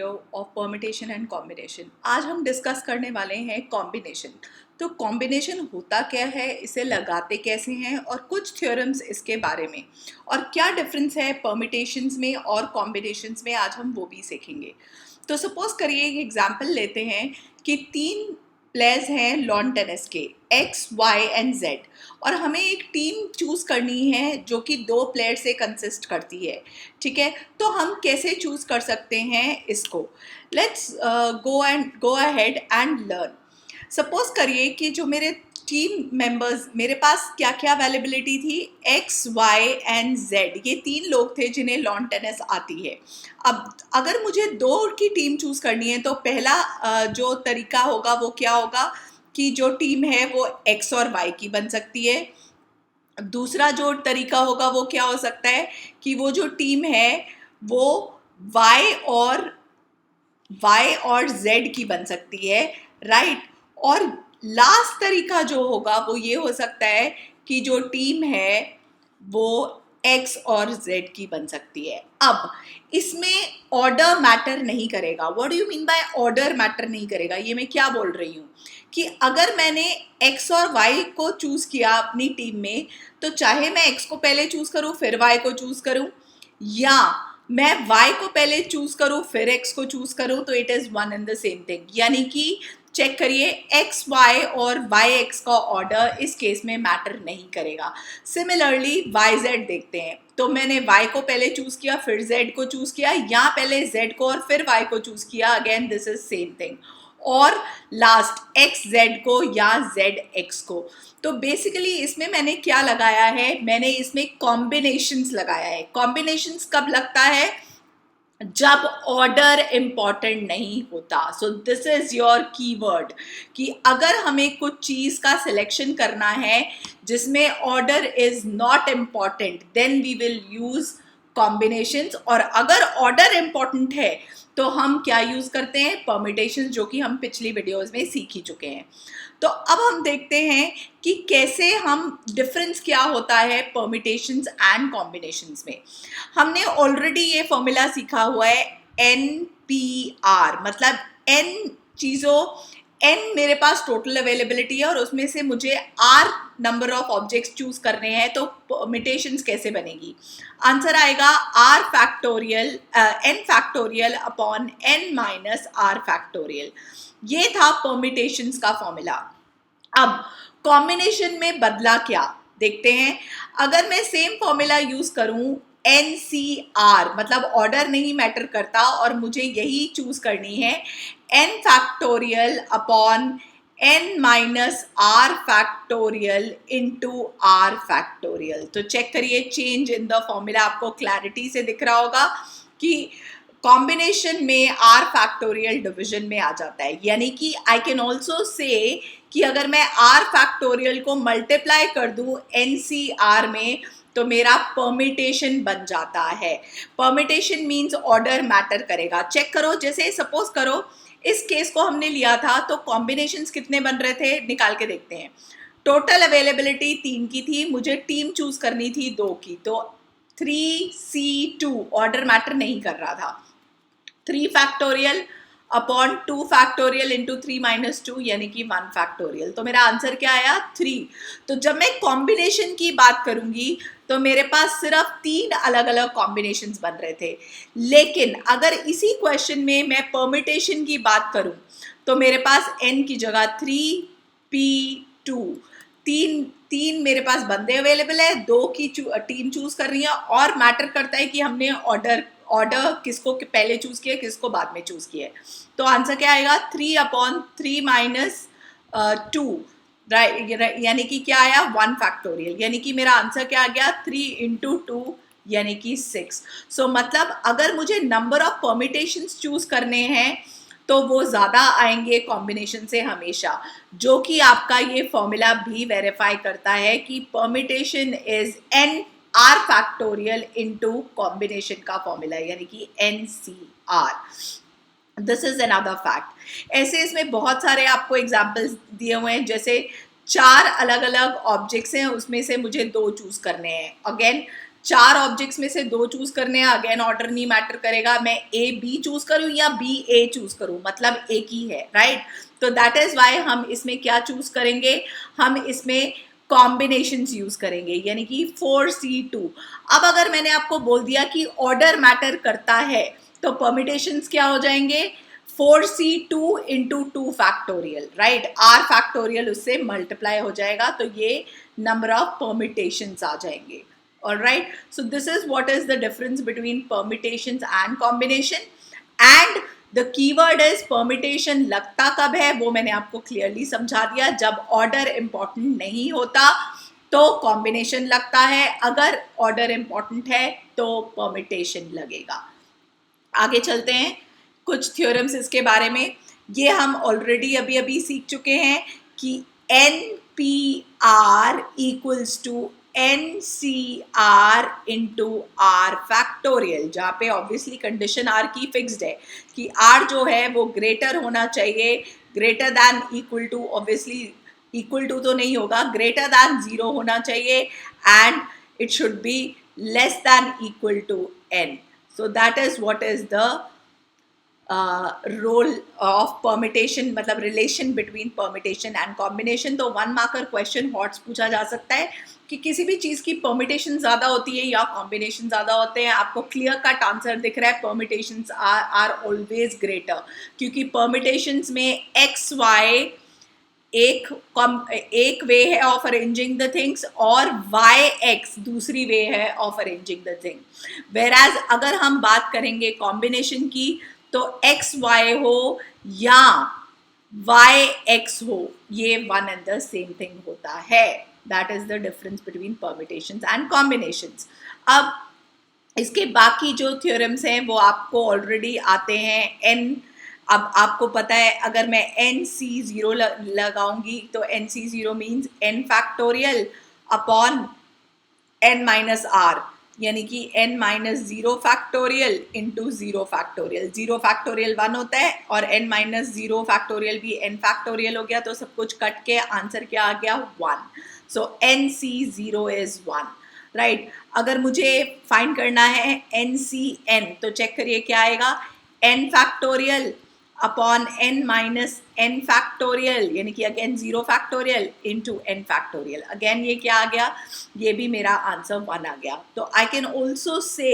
Of permutation and combination. आज हम discuss करने वाले हैं कॉम्बिनेशन। तो कॉम्बिनेशन होता क्या है, इसे लगाते कैसे हैं और कुछ थ्योरम्स इसके बारे में, और क्या डिफरेंस है परमिटेशंस में और कॉम्बिनेशंस में, आज हम वो भी सीखेंगे। तो सपोज करिए एक एग्जांपल लेते हैं कि तीन प्लेयर्स हैं लॉन टेनिस के, एक्स वाई एंड जेड, और हमें एक टीम चूज करनी है जो कि दो प्लेयर से कंसिस्ट करती है। ठीक है, तो हम कैसे चूज कर सकते हैं इसको। Let's go ahead and learn. Suppose करिए कि जो मेरे टीम मेंबर्स, मेरे पास क्या क्या अवेलेबिलिटी थी, एक्स वाई एंड जेड, ये तीन लोग थे जिन्हें लॉन टेनिस आती है। अब अगर मुझे दो की टीम चूज करनी है तो पहला जो तरीका होगा वो क्या होगा कि जो टीम है वो एक्स और वाई की बन सकती है। दूसरा जो तरीका होगा वो क्या हो सकता है कि वो जो टीम है वो y और z की बन सकती है, राइट। और लास्ट तरीका जो होगा वो ये हो सकता है कि जो टीम है वो x और z की बन सकती है। अब इसमें ऑर्डर मैटर नहीं करेगा। What do you mean by order matter नहीं करेगा, ये मैं क्या बोल रही हूँ कि अगर मैंने x और y को चूज किया अपनी टीम में, तो चाहे मैं x को पहले चूज करूं फिर y को चूज करूं, या मैं y को पहले चूज करूं फिर x को चूज करूं, तो it is one and the same thing. यानी कि चेक करिए, एक्स वाई और वाई एक्स का ऑर्डर इस केस में मैटर नहीं करेगा। सिमिलरली वाई जेड देखते हैं, तो मैंने वाई को पहले चूज किया फिर जेड को चूज किया, या पहले जेड को और फिर वाई को चूज किया, again this is same thing. और लास्ट एक्स जेड को या जेड एक्स को। तो बेसिकली इसमें मैंने क्या लगाया है, मैंने इसमें कॉम्बिनेशंस लगाया है। कॉम्बिनेशंस कब लगता है, जब ऑर्डर इंपॉर्टेंट नहीं होता। So this is your keyword कि अगर हमें कुछ चीज का सिलेक्शन करना है जिसमें order is not important, then we will use combinations. और अगर ऑर्डर इंपॉर्टेंट है तो हम क्या यूज करते हैं, परमिटेशंस, जो कि हम पिछली वीडियोस में सीख ही चुके हैं। तो अब हम देखते हैं कि कैसे हम डिफरेंस क्या होता है परमिटेशंस एंड कॉम्बिनेशंस में। हमने ऑलरेडी ये फॉर्मूला सीखा हुआ है, NPR, मतलब n चीज़ों, n मेरे पास टोटल अवेलेबिलिटी है और उसमें से मुझे r number of objects choose करने हैं, तो परमिटेशंस कैसे बनेगी। आंसर आएगा r factorial n factorial upon n minus r factorial. ये था परमिटेशंस का फॉर्मूला। अब कॉम्बिनेशन में बदला क्या, देखते हैं। अगर मैं सेम फॉर्मूला यूज करूं, NCR, मतलब ऑर्डर नहीं मैटर करता और मुझे यही चूज करनी है, n factorial upon n minus r factorial into r factorial. तो चेक करिए, चेंज इन द फॉर्मूला आपको क्लैरिटी से दिख रहा होगा कि कॉम्बिनेशन में r फैक्टोरियल डिवीजन में आ जाता है। यानी कि आई कैन ऑल्सो से कि अगर मैं r फैक्टोरियल को मल्टीप्लाई कर दूं NCR में, तो मेरा परमिटेशन बन जाता है। परमिटेशन मींस ऑर्डर मैटर करेगा। चेक करो, जैसे सपोज करो इस केस को हमने लिया था, तो कॉम्बिनेशंस कितने बन रहे थे निकाल के देखते हैं। टोटल अवेलेबिलिटी 3 की थी, मुझे टीम चूज करनी थी 2 की, तो 3C2, ऑर्डर मैटर नहीं कर रहा था। 3 factorial upon 2 factorial into 3 minus 2, यानी कि 1 फैक्टोरियल। तो मेरा आंसर क्या आया, 3। तो जब मैं कॉम्बिनेशन की बात करूंगी तो मेरे पास सिर्फ 3 अलग अलग कॉम्बिनेशंस बन रहे थे। लेकिन अगर इसी क्वेश्चन में मैं परमिटेशन की बात करूं तो मेरे पास n की जगह 3p2, तीन मेरे पास बंदे अवेलेबल है, 2 की टीम चूज कर रही है, और मैटर करता है कि हमने ऑर्डर किसको पहले चूज किया किसको बाद में चूज किया है। तो आंसर क्या आएगा, 3 अपॉन 3 माइनस 2, राइट, यानी कि क्या आया, 1 फैक्टोरियल। यानी कि मेरा आंसर क्या आ गया, 3 इंटू 2 यानी कि 6। सो मतलब अगर मुझे नंबर ऑफ परमिटेशंस चूज करने हैं तो वो ज्यादा आएंगे कॉम्बिनेशन से हमेशा, जो कि आपका ये फॉर्मूला भी वेरीफाई करता है कि permutation is n r factorial into combination का फॉर्मूला, यानी कि NCR। This is another fact. ऐसे इसमें बहुत सारे आपको एग्जांपल्स दिए हुए हैं, जैसे 4 अलग अलग ऑब्जेक्ट्स हैं, उसमें से मुझे 2 चूज करने हैं। अगेन 4 ऑब्जेक्ट्स में से 2 चूज करने हैं, अगेन ऑर्डर नहीं मैटर करेगा, मैं ए बी चूज करूं या बी ए चूज करूं, मतलब एक ही है, राइट। तो दैट इज वाई हम इसमें क्या चूज करेंगे, हम इसमें कॉम्बिनेशंस यूज करेंगे, यानी कि 4C2। अब अगर मैंने आपको बोल दिया कि ऑर्डर मैटर करता है तो परमिटेशंस क्या हो जाएंगे, 4C2 into 2 factorial, right, R factorial उससे मल्टीप्लाई हो जाएगा, तो ये नंबर ऑफ परमिटेशंस आ जाएंगे। Alright, so this is what is the difference between permutations and combination, and the keyword is permutation। लगता कब है वो मैंने आपको क्लियरली समझा दिया, जब ऑर्डर इंपॉर्टेंट नहीं होता तो कॉम्बिनेशन लगता है, अगर ऑर्डर इंपॉर्टेंट है तो परमिटेशन लगेगा। आगे चलते हैं, कुछ थ्योरम्स इसके बारे में, ये हम ऑलरेडी अभी अभी सीख चुके हैं कि NPR equals to NCR into R factorial, जहाँ पे ऑब्वियसली कंडीशन R की फिक्स्ड है कि R जो है वो ग्रेटर होना चाहिए, greater than equal to, obviously equal to तो नहीं होगा, ग्रेटर दैन 0 होना चाहिए, and it should be less than equal to N। So that is what is the role of permutation, मतलब relation between permutation and combination। तो 1 marker question hots पूछा जा सकता है कि किसी भी चीज़ की permutation ज़्यादा होती है या combination ज़्यादा होते हैं। आपको क्लियर कट आंसर दिख रहा है, permutations are always greater, क्योंकि permutations में x y एक वे है ऑफ अरेंजिंग द थिंग्स और YX दूसरी वे है ऑफ अरेंजिंग द थिंग। वेराज अगर हम बात करेंगे कॉम्बिनेशन की तो XY हो या YX हो, ये one and the same thing होता है। That is the difference between permutations and combinations. अब इसके बाकी जो थ्योरम्स हैं वो आपको ऑलरेडी आते हैं। अब आपको पता है अगर मैं NC0 लगाऊंगी तो NC0 means N factorial upon N minus R, यानी कि N minus 0 factorial into 0 factorial. 0 factorial 1 होता है और N माइनस 0 फैक्टोरियल भी N फैक्टोरियल हो गया, तो सब कुछ कट के आंसर क्या आ गया, 1। सो NC0 इज 1, राइट। अगर मुझे फाइंड करना है NCN तो चेक करिए क्या आएगा, N factorial upon N minus N factorial, यानी कि again 0 factorial into N factorial. Again ये क्या आ गया, ये भी मेरा आंसर 1 आ गया। तो I can also say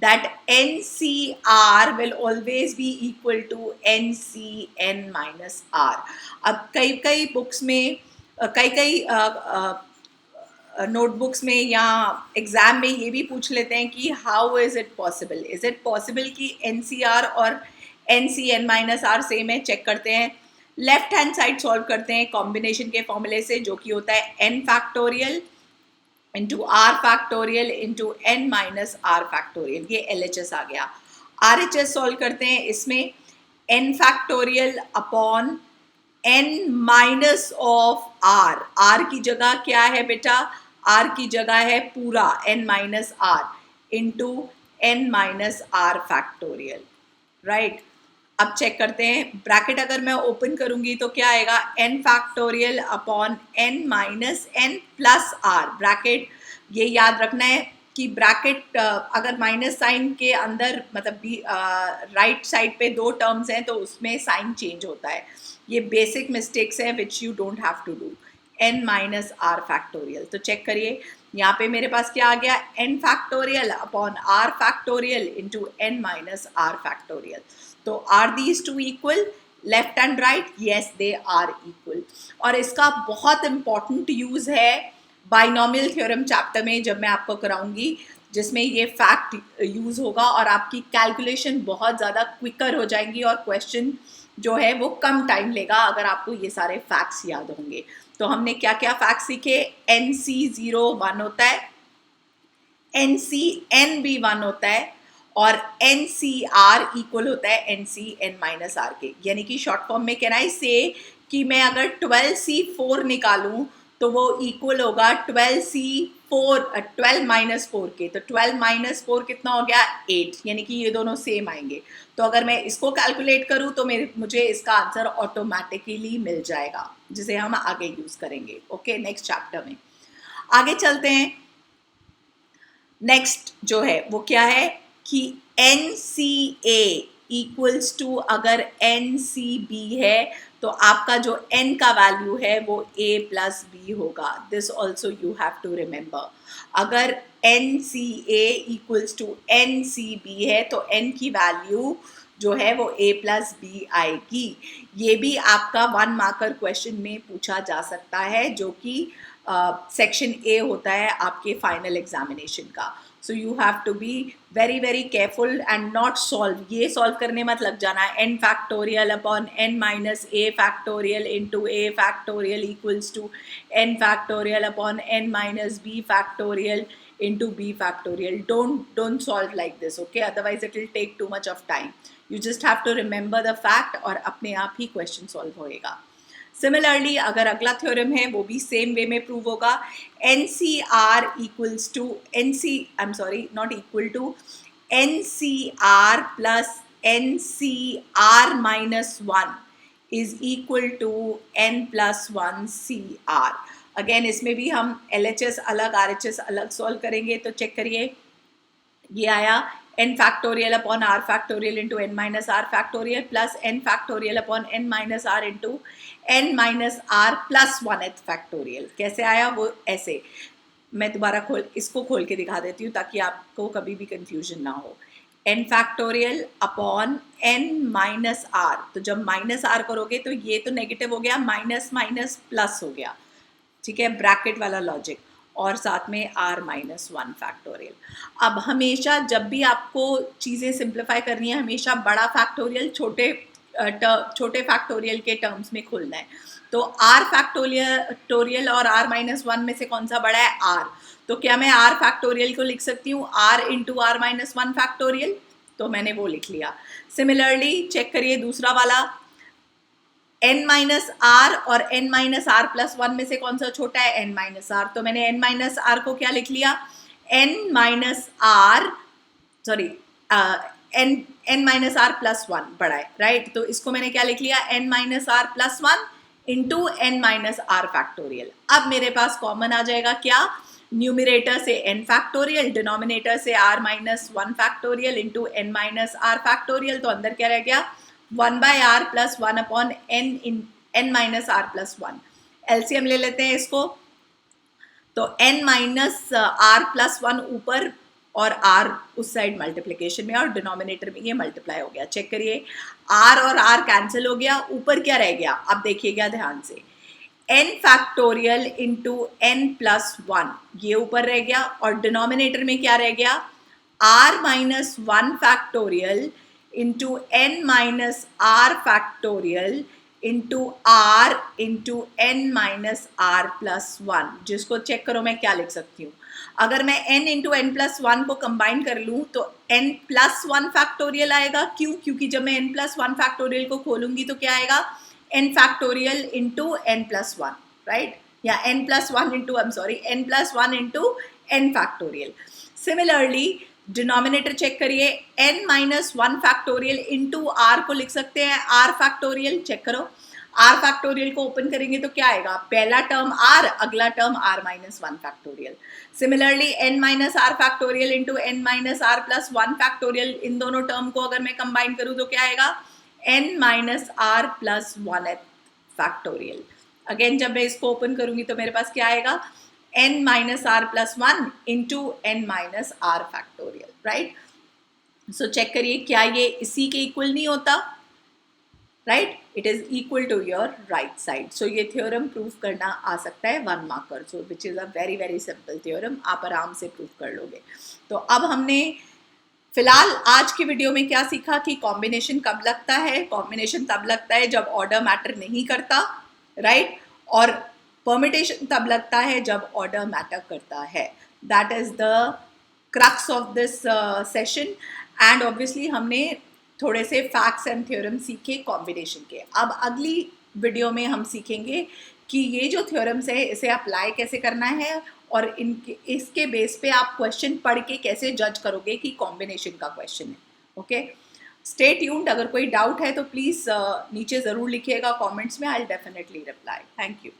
that NCR will always be equal to NCN minus R। अब कई बुक्स में कई नोटबुक्स में या एग्जाम में ये भी पूछ लेते हैं कि हाउ इज इट पॉसिबल कि NCR और NCN माइनस R सेम है। चेक करते हैं, लेफ्ट हैंड साइड सॉल्व करते हैं कॉम्बिनेशन के फॉर्मूले से, जो कि होता है N factorial into R factorial into N minus R factorial, ये LHS आ गया। RHS सॉल्व करते हैं, इसमें N factorial upon N minus of R, R की जगह क्या है बेटा, R की जगह है पूरा N minus R into N minus R factorial, right. अब चेक करते हैं, ब्रैकेट अगर मैं ओपन करूंगी तो क्या आएगा, N factorial upon N minus N plus R। Bracket ये याद रखना है कि ब्रैकेट अगर माइनस साइन के अंदर मतलब भी राइट साइड पे 2 टर्म्स हैं तो उसमें साइन चेंज होता है। ये बेसिक मिस्टेक्स है which you don't have to do. N minus R factorial, तो चेक करिए यहाँ पे मेरे पास क्या आ गया, N factorial upon R factorial into N minus R factorial. तो are these two equal, left and right, yes they are equal. और इसका बहुत इंपॉर्टेंट यूज है बाइनोमियल थ्योरम चैप्टर में, जब मैं आपको कराऊंगी, जिसमें ये फैक्ट यूज होगा और आपकी कैलकुलेशन बहुत ज़्यादा क्विकर हो जाएंगी और क्वेश्चन जो है वो कम टाइम लेगा अगर आपको ये सारे फैक्ट्स याद होंगे। तो हमने क्या क्या फैक्ट सीखे, NC0 1 होता है, NCN भी 1 होता है और NCR इक्वल होता है NCN माइनस R के। यानी कि शॉर्ट फॉर्म में कैन आई से कि मैं अगर 12C4 निकालूं तो वो इक्वल होगा 12 माइनस 4 के। तो 12 माइनस 4 कितना हो गया, 8, यानी कि ये दोनों सेम आएंगे। तो अगर मैं इसको कैलकुलेट करूं तो मुझे इसका आंसर ऑटोमेटिकली मिल जाएगा, जिसे हम आगे यूज करेंगे। ओके, नेक्स्ट चैप्टर में आगे चलते हैं। नेक्स्ट जो है वो क्या है कि NCA इक्वल्स टू, अगर NCB है तो आपका जो n का वैल्यू है वो a प्लस b होगा. This also you have to remember. अगर NCA इक्वल्स टू NCB है तो n की वैल्यू जो है वो a प्लस बी आएगी. ये भी आपका 1 मार्कर क्वेश्चन में पूछा जा सकता है, जो कि सेक्शन A होता है आपके फाइनल एग्जामिनेशन का. So you have to be very very careful and not solve. ये सॉल्व करने मत लग जाना n factorial upon n minus a factorial into a factorial equals to n factorial upon n minus b factorial into b factorial. Don't solve like this, okay? Otherwise it will take too much of time. You just have to remember the fact और अपने आप ही question solve होएगा. Similarly, अगर अगला theorem है वो भी same way में प्रूव होगा. NCR equals to NCR plus NCR minus 1 is equal to n plus 1 CR. Again इसमें भी हम LHS अलग RHS अलग सॉल्व करेंगे. तो चेक करिए, ये आया n factorial upon r factorial into n minus R factorial plus n factorial upon n minus R into n minus R plus 1th factorial. कैसे आया वो ऐसे, मैं दोबारा इसको खोल के दिखा देती हूँ ताकि आपको कभी भी कंफ्यूजन ना हो. n factorial upon n minus R. तो जब माइनस आर करोगे तो ये तो नेगेटिव हो गया, माइनस माइनस प्लस हो गया, ठीक है, ब्रैकेट वाला लॉजिक, और साथ में r माइनस 1 फैक्टोरियल. अब हमेशा जब भी आपको चीज़ें सिंप्लीफाई करनी है, हमेशा बड़ा फैक्टोरियल छोटे फैक्टोरियल के टर्म्स में खोलना है. तो r फैक्टोरियल और r माइनस 1 में से कौन सा बड़ा है? r. तो क्या मैं r फैक्टोरियल को लिख सकती हूँ r into R minus 1 factorial? तो मैंने वो लिख लिया. सिमिलरली चेक करिए दूसरा वाला, n माइनस आर और n माइनस आर प्लस 1 में से कौन सा छोटा है? n minus R. तो मैंने n माइनस आर को क्या लिख लिया? n minus R n minus R plus 1 बड़ा है, राइट. तो इसको मैंने क्या लिख लिया? n minus R plus 1 into n minus R factorial. अब मेरे पास कॉमन आ जाएगा क्या? न्यूमिरेटर से n फैक्टोरियल, डिनोमिनेटर से r minus 1 factorial into n minus R factorial. तो अंदर क्या रह गया? 1 by R plus 1 upon n minus R plus 1. LCM ले लेते हैं इसको. तो n माइनस आर प्लस 1 ऊपर और r उस साइड मल्टीप्लिकेशन में, और डिनोमिनेटर में ये मल्टीप्लाई हो गया. चेक करिए, r और r कैंसिल हो गया, ऊपर क्या रह गया? अब देखिएगा ध्यान से, n factorial into n plus 1 ये ऊपर रह गया, और डिनोमिनेटर में क्या रह गया? r minus 1 factorial into n minus R factorial into r into n minus R plus 1. जिसको चेक करो मैं क्या लिख सकती हूँ. अगर मैं n इंटू n प्लस 1 को कंबाइन कर लूँ तो n प्लस 1 फैक्टोरियल आएगा. क्यों? क्योंकि जब मैं n प्लस 1 फैक्टोरियल को खोलूंगी तो क्या आएगा? n factorial into n plus 1, right, या n plus 1 into n plus 1 into n factorial. Similarly denominator check करिए, n minus 1 factorial into r को लिख सकते हैं r फैक्टोरियल. चेक करो, r फैक्टोरियल को ओपन करेंगे तो क्या आएगा? पहला टर्म r, अगला term r minus 1 factorial. Similarly n minus R factorial into n minus R plus 1 factorial, इन दोनों टर्म को अगर मैं कंबाइन करूँ तो क्या आएगा? n minus R plus 1 factorial. Again जब मैं इसको ओपन करूंगी तो मेरे पास क्या आएगा? n minus R plus 1 into n minus R factorial, right. So check करिए, क्या ये इसी के इक्वल नहीं होता? Right, it is equal to your right side. So ये थ्योरम प्रूव करना आ सकता है 1 marker, so which is a very very simple theorem. आप आराम से प्रूव कर लोगे. तो अब हमने फिलहाल आज की वीडियो में क्या सीखा कि कॉम्बिनेशन कब लगता है? कॉम्बिनेशन तब लगता है जब ऑर्डर मैटर नहीं करता, राइट, और परमिटेशन तब लगता है जब ऑर्डर मैटर करता है. That is the crux of this session. And obviously हमने थोड़े से फैक्ट्स एंड थ्योरम सीखे कॉम्बिनेशन के. अब अगली वीडियो में हम सीखेंगे कि ये जो थ्योरम्स है इसे अप्लाई कैसे करना है, और इसके बेस पे आप क्वेश्चन पढ़ के कैसे जज करोगे कि कॉम्बिनेशन का क्वेश्चन है. Okay, stay tuned. अगर कोई डाउट है तो प्लीज़ नीचे ज़रूर लिखिएगा कमेंट्स में. I will definitely reply. Thank you.